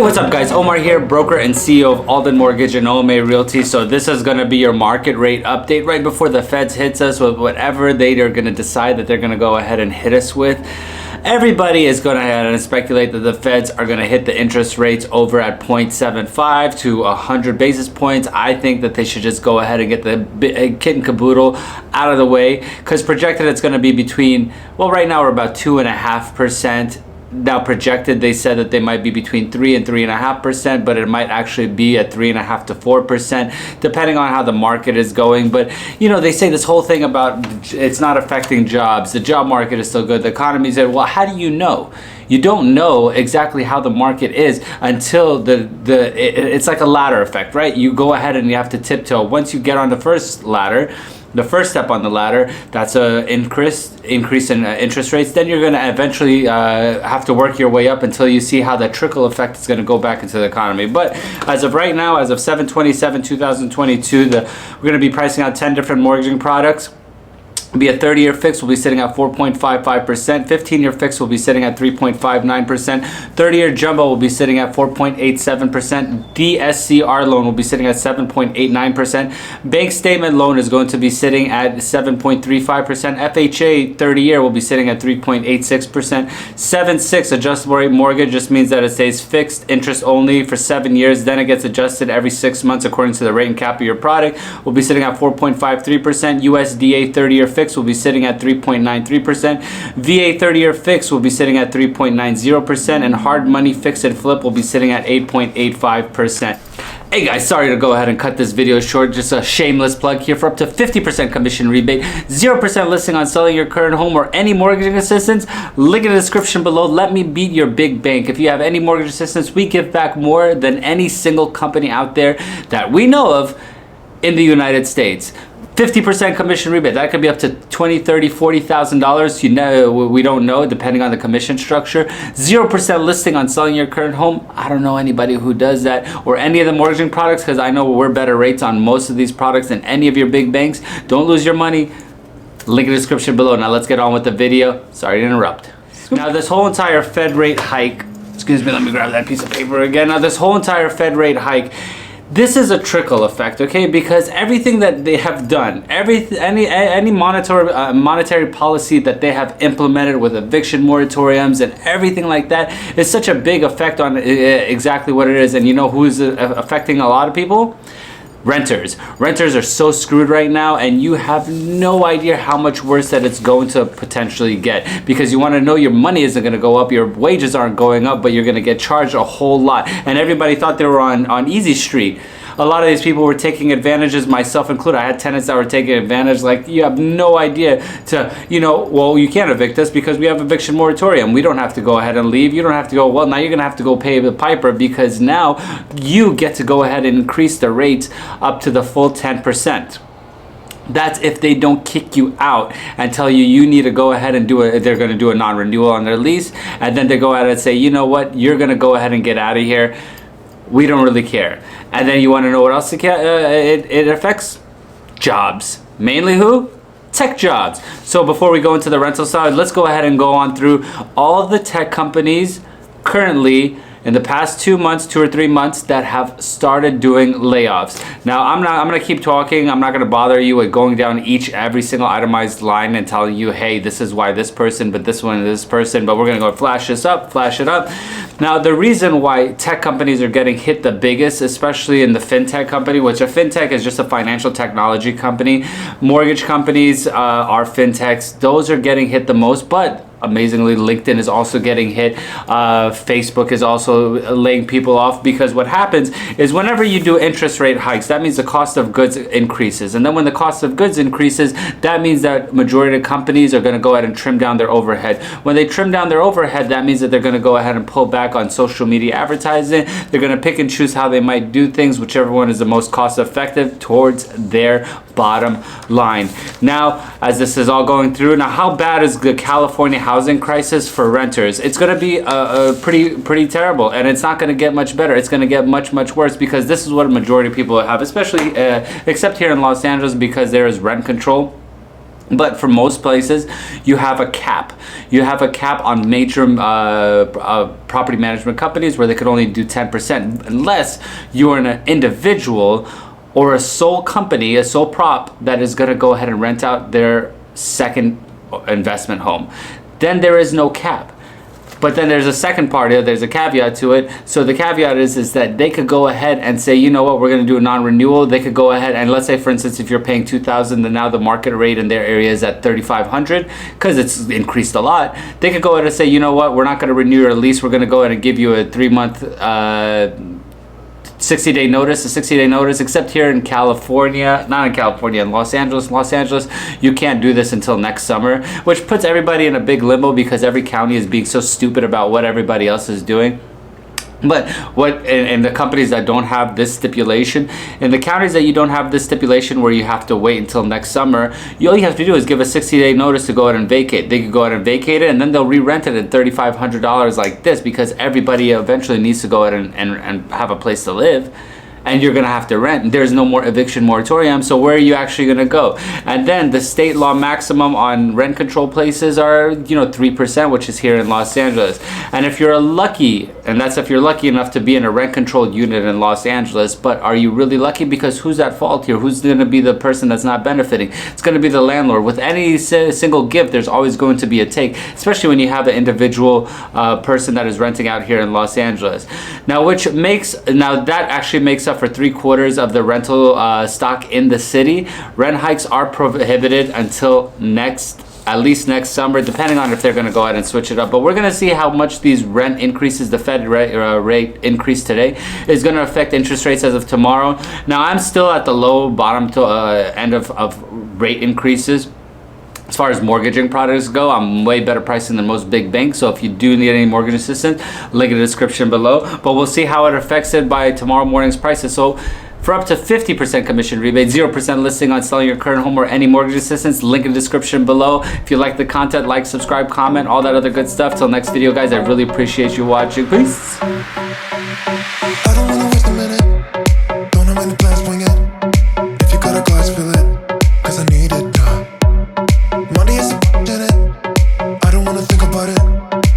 Hey, what's up guys? Omar here, broker and CEO of Alden Mortgage and OMA Realty. So this is going to be your market rate update right before the Feds hits us with whatever they are going to decide that they're going to go ahead and hit us with. Everybody is going to head and speculate that the Feds are going to hit the interest rates over at 0.75 to 100 basis points. I think that they should just go ahead and get the kit and caboodle out of the way, because projected it's going to be between, well, right now we're about 2.5%. Now projected, they said that they might be between 3 and 3.5%, but it might actually be at 3.5 to 4%, depending on how the market is going. But you know, they say this whole thing about it's not affecting jobs. The job market is still good. The economy said, well, how do you know? You don't know exactly how the market is until it's like a ladder effect, right? You go ahead and you have to tiptoe. Once you get on the first ladder, the first step on the ladder, that's an increase in interest rates. Then you're going to eventually have to work your way up until you see how that trickle effect is going to go back into the economy. But as of right now, as of 7/27/2022, we're going to be pricing out 10 different mortgaging products. Be a 30-year fix will be sitting at 4.55%. 15-year fix will be sitting at 3.59%. 30-year jumbo will be sitting at 4.87%. DSCR loan will be sitting at 7.89%. Bank statement loan is going to be sitting at 7.35%. FHA 30-year will be sitting at 3.86%. 7/6 adjustable rate mortgage just means that it stays fixed interest only for 7 years. Then it gets adjusted every 6 months according to the rate and cap of your product. Will be sitting at 4.53%. USDA 30-year fix will be sitting at 3.93%. VA 30-year fix will be sitting at 3.90%, and hard money fix and flip will be sitting at 8.85%. Hey guys, sorry to go ahead and cut this video short. Just a shameless plug here for up to 50% commission rebate, 0% listing on selling your current home or any mortgaging assistance. Link in the description below. Let me beat your big bank. If you have any mortgage assistance, we give back more than any single company out there that we know of in the United States. 50% commission rebate. That could be up to $20,000, $30,000, $40,000. You know, we don't know, depending on the commission structure. 0% listing on selling your current home. I don't know anybody who does that, or any of the mortgaging products, because I know we're better rates on most of these products than any of your big banks. Don't lose your money. Link in the description below. Now let's get on with the video. Sorry to interrupt. Now this whole entire Fed rate hike, excuse me, let me grab that piece of paper again. Now this whole entire Fed rate hike, this is a trickle effect, okay? Because everything that they have done, any monetary policy that they have implemented with eviction moratoriums and everything like that is such a big effect on exactly what it is. And you know who's affecting a lot of people? Renters. Renters are so screwed right now, and you have no idea how much worse that it's going to potentially get, because you want to know your money isn't going to go up, your wages aren't going up, but you're going to get charged a whole lot. And everybody thought they were on easy street. A lot of these people were taking advantages, myself included. I had tenants that were taking advantage. Like, you have no idea to, you know, well, you can't evict us because we have eviction moratorium. We don't have to go ahead and leave. You don't have to go, well, now you're going to have to go pay the piper, because now you get to go ahead and increase the rates up to the full 10%. That's if they don't kick you out and tell you need to go ahead and they're going to do a non-renewal on their lease. And then they go ahead and say, you know what, you're going to go ahead and get out of here. We don't really care. And then you want to know what else it affects? Jobs. Mainly who? Tech jobs. So before we go into the rental side, let's go ahead and go on through all of the tech companies currently in the past 2 months, 2 or 3 months, that have started doing layoffs. Now, I'm going to keep talking. I'm not going to bother you with going down every single itemized line and telling you, hey, this is why this person, but this one, this person, but we're going to go flash this up, flash it up. Now, the reason why tech companies are getting hit the biggest, especially in the fintech company, which a fintech is just a financial technology company. Mortgage companies are fintechs. Those are getting hit the most, but amazingly, LinkedIn is also getting hit. Facebook is also laying people off, because what happens is whenever you do interest rate hikes, that means the cost of goods increases. And then when the cost of goods increases, that means that majority of companies are going to go ahead and trim down their overhead. When they trim down their overhead, that means that they're going to go ahead and pull back on social media advertising. They're going to pick and choose how they might do things, whichever one is the most cost effective towards their bottom line. Now, as this is all going through, now how bad is the California housing crisis for renters? It's going to be pretty terrible, and it's not going to get much better. It's going to get much worse, because this is what a majority of people have, especially except here in Los Angeles, because there is rent control. But for most places, you have a cap. You have a cap on major property management companies where they could only do 10%, unless you're an individual or a sole company, a sole prop that is going to go ahead and rent out their second investment home. Then there is no cap. But then there's a second part here, there's a caveat to it. So the caveat is that they could go ahead and say, you know what, we're going to do a non-renewal. They could go ahead and, let's say, for instance, if you're paying $2,000, then now the market rate in their area is at $3,500 because it's increased a lot. They could go ahead and say, you know what, we're not going to renew your lease. We're going to go ahead and give you a 3-month 60-day notice, a 60-day notice, except here in California, not in California, in Los Angeles, you can't do this until next summer, which puts everybody in a big limbo because every county is being so stupid about what everybody else is doing. But what in the companies that don't have this stipulation, in the counties that you don't have this stipulation where you have to wait until next summer, all you have to do is give a 60-day notice to go ahead and vacate. They could go ahead and vacate it, and then they'll re-rent it at $3,500 like this, because everybody eventually needs to go ahead and have a place to live. And you're gonna have to rent. There's no more eviction moratorium, so where are you actually gonna go? And then the state law maximum on rent control places are, 3%, which is here in Los Angeles. And if you're lucky, and that's if you're lucky enough to be in a rent controlled unit in Los Angeles, but are you really lucky? Because who's at fault here? Who's gonna be the person that's not benefiting? It's gonna be the landlord. With any single gift, there's always going to be a take, especially when you have an individual person that is renting out here in Los Angeles. Now, that actually makes up for 3/4 of the rental stock in the city. Rent hikes are prohibited until at least next summer, depending on if they're going to go ahead and switch it up. But we're going to see how much these rent increases, the Fed rate increase today, is going to affect interest rates as of tomorrow. Now, I'm still at the bottom end of rate increases. As far as mortgaging products go, I'm way better pricing than most big banks. So if you do need any mortgage assistance, link in the description below. But we'll see how it affects it by tomorrow morning's prices. So for up to 50% commission rebate, 0% listing on selling your current home or any mortgage assistance, link in the description below. If you like the content, like, subscribe, comment, all that other good stuff. Till next video, guys, I really appreciate you watching. Peace.